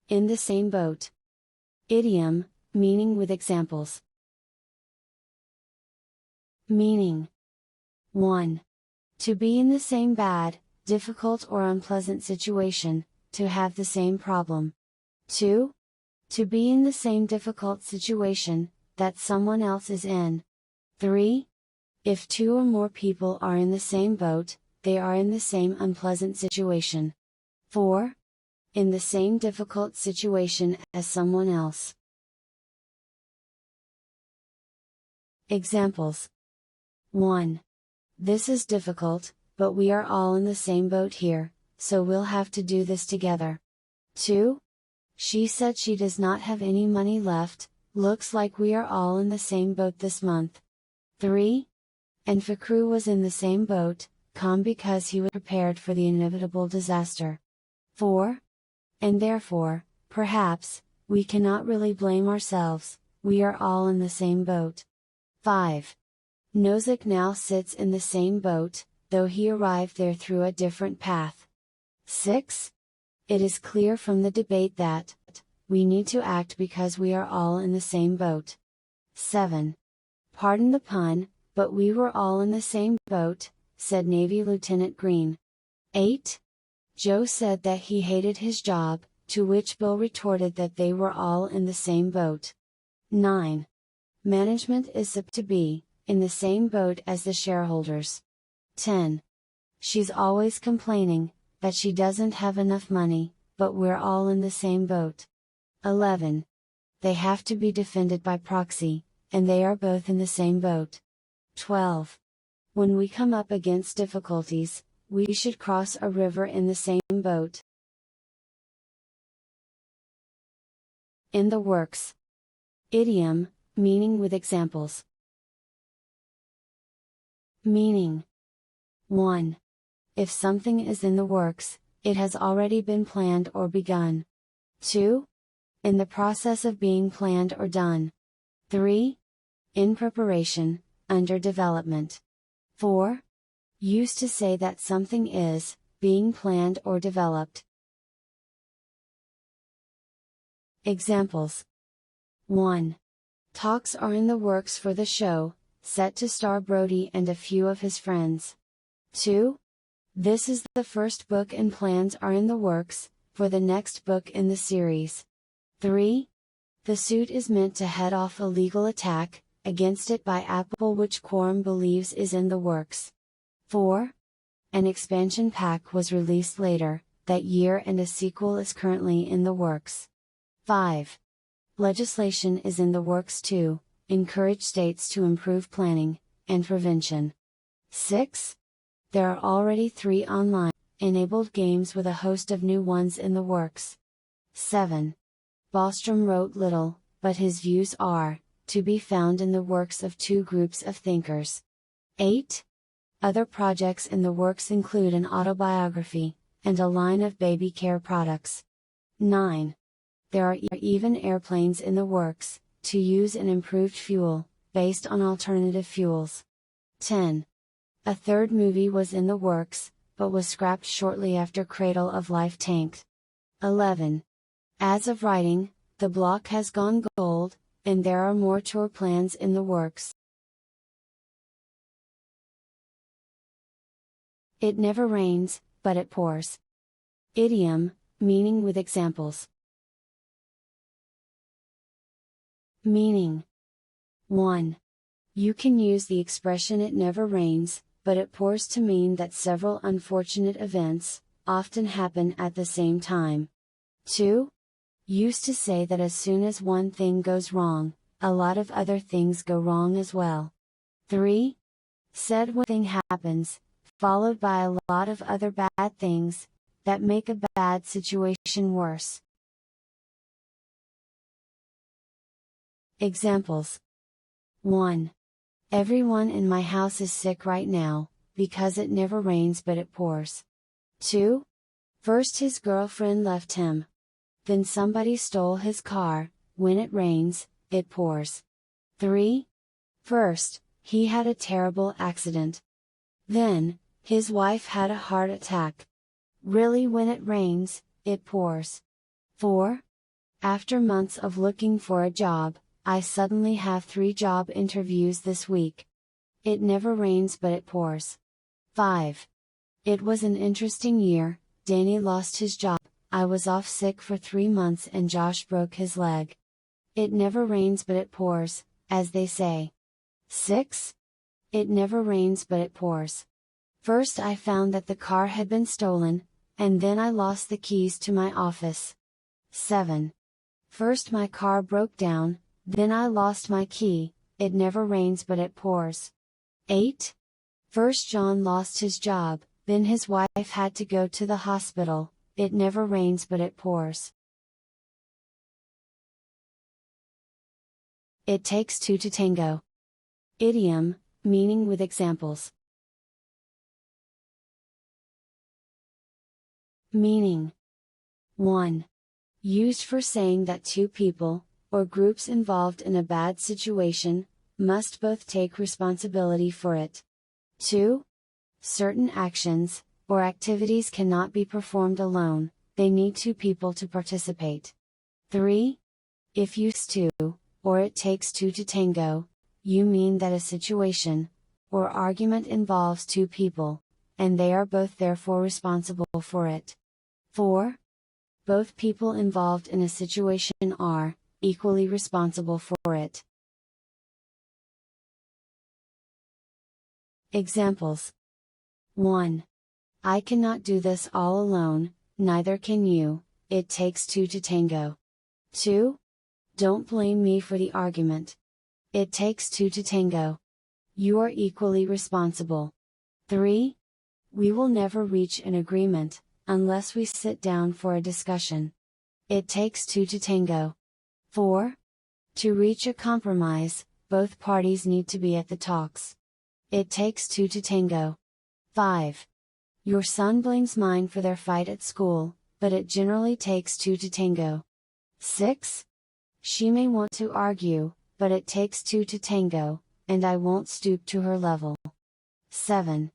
In the same boat. Idiom, meaning with examples. Meaning. 1. To be in the same bad, difficult or unpleasant situation, to have the same problem. 2. To be in the same difficult situation, that someone else is in. 3. If two or more people are in the same boat, they are in the same unpleasant situation. 4. In the same difficult situation as someone else. Examples. 1. This is difficult, but we are all in the same boat here, so we'll have to do this together. 2. She said she does not have any money left, looks like we are all in the same boat this month. 3. And Fakru was in the same boat, calm because he was prepared for the inevitable disaster. 4. And therefore, perhaps, we cannot really blame ourselves, we are all in the same boat. 5. Nozick now sits in the same boat, though he arrived there through a different path. 6. It is clear from the debate that, we need to act because we are all in the same boat. 7. Pardon the pun, but we were all in the same boat, said Navy Lieutenant Green. 8. Joe said that he hated his job, to which Bill retorted that they were all in the same boat. 9. Management is supposed to be in the same boat as the shareholders. 10. She's always complaining that she doesn't have enough money, but we're all in the same boat. 11. They have to be defended by proxy, and they are both in the same boat. 12. When we come up against difficulties, we should cross a river in the same boat. In the works. Idiom, meaning with examples. Meaning. 1. If something is in the works, it has already been planned or begun. 2. In the process of being planned or done. 3. In preparation, under development. 4. Used to say that something is being planned or developed. Examples. 1. Talks are in the works for the show, set to star Brody and a few of his friends. 2. This is the first book and plans are in the works, for the next book in the series. 3. The suit is meant to head off a legal attack against it by Apple, which Quorum believes is in the works. 4. An expansion pack was released later that year and a sequel is currently in the works. 5. Legislation is in the works to encourage states to improve planning and prevention. 6. There are already 3 online enabled games with a host of new ones in the works. 7. Bostrom wrote little, but his views are to be found in the works of 2 groups of thinkers. 8. Other projects in the works include an autobiography, and a line of baby care products. 9. There are even airplanes in the works, to use an improved fuel, based on alternative fuels. 10. A 3rd movie was in the works, but was scrapped shortly after Cradle of Life tanked. 11. As of writing, the block has gone gold, and there are more tour plans in the works. It never rains, but it pours. Idiom, meaning with examples. Meaning. 1. You can use the expression it never rains, but it pours to mean that several unfortunate events often happen at the same time. 2. Used to say that as soon as one thing goes wrong, a lot of other things go wrong as well. 3. Said when a thing happens, followed by a lot of other bad things, that make a bad situation worse. Examples. 1. Everyone in my house is sick right now, because it never rains but it pours. 2. First his girlfriend left him. Then somebody stole his car, when it rains, it pours. 3. First, he had a terrible accident. Then, his wife had a heart attack. Really when it rains, it pours. 4. After months of looking for a job, I suddenly have 3 job interviews this week. It never rains but it pours. 5. It was an interesting year. Danny lost his job, I was off sick for 3 months and Josh broke his leg. It never rains but it pours, as they say. 6. It never rains but it pours. First I found that the car had been stolen, and then I lost the keys to my office. 7. First my car broke down, then I lost my key. It never rains but it pours. 8. First John lost his job, then his wife had to go to the hospital. It never rains but it pours. It takes 2 to tango. Idiom, meaning with examples. Meaning. 1. Used for saying that 2 people, or groups involved in a bad situation, must both take responsibility for it. 2. Certain actions, or activities cannot be performed alone, they need 2 people to participate. 3. If used to, or it takes 2 to tango, you mean that a situation, or argument involves 2 people, and they are both therefore responsible for it. 4. Both people involved in a situation are equally responsible for it. Examples. 1. I cannot do this all alone, neither can you, it takes 2 to tango. 2. Don't blame me for the argument. It takes 2 to tango. You are equally responsible. 3. We will never reach an agreement, unless we sit down for a discussion. It takes 2 to tango. 4. To reach a compromise, both parties need to be at the talks. It takes 2 to tango. 5. Your son blames mine for their fight at school, but it generally takes 2 to tango. 6. She may want to argue, but it takes 2 to tango, and I won't stoop to her level. 7.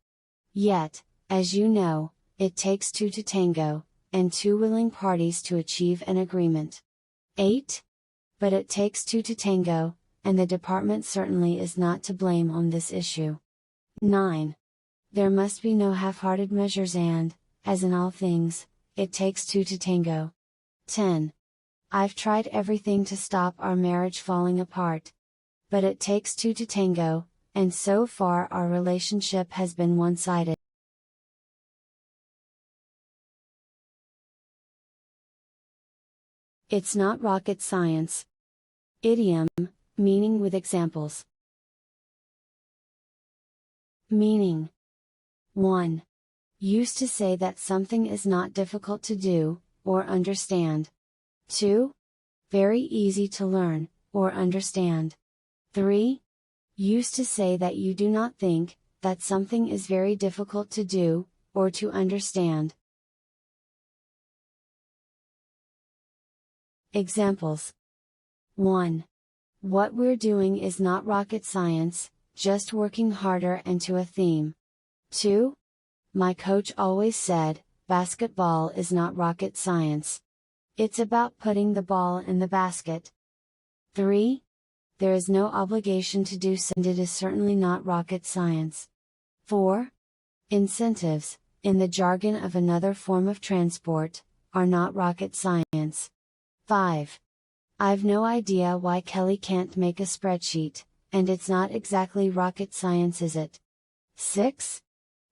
Yet, as you know, it takes 2 to tango, and 2 willing parties to achieve an agreement. 8. But it takes 2 to tango, and the department certainly is not to blame on this issue. 9. There must be no half-hearted measures and, as in all things, it takes 2 to tango. 10. I've tried everything to stop our marriage falling apart. But it takes 2 to tango, and so far our relationship has been one-sided. It's not rocket science. Idiom, meaning with examples. Meaning. 1. Used to say that something is not difficult to do, or understand. 2. Very easy to learn, or understand. 3. Used to say that you do not think, that something is very difficult to do, or to understand. Examples. 1. What we're doing is not rocket science, just working harder and to a theme. 2. My coach always said, basketball is not rocket science. It's about putting the ball in the basket. 3. There is no obligation to do so and it is certainly not rocket science. 4. Incentives, in the jargon of another form of transport, are not rocket science. 5. I've no idea why Kelly can't make a spreadsheet, and it's not exactly rocket science, is it? 6.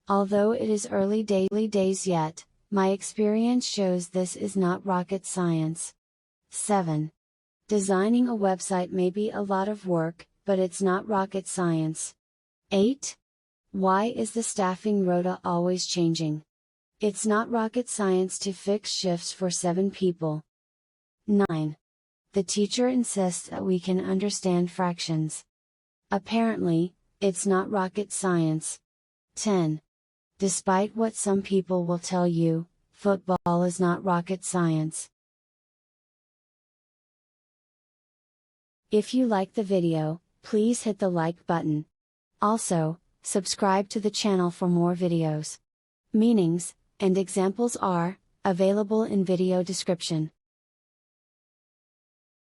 Although it is early days yet, my experience shows this is not rocket science. 7. Designing a website may be a lot of work, but it's not rocket science. 8. Why is the staffing rota always changing? It's not rocket science to fix shifts for 7 people. 9. The teacher insists that we can understand fractions. Apparently, it's not rocket science. 10. Despite what some people will tell you, football is not rocket science. If you like the video, please hit the like button. Also, subscribe to the channel for more videos. Meanings, and examples are available in video description.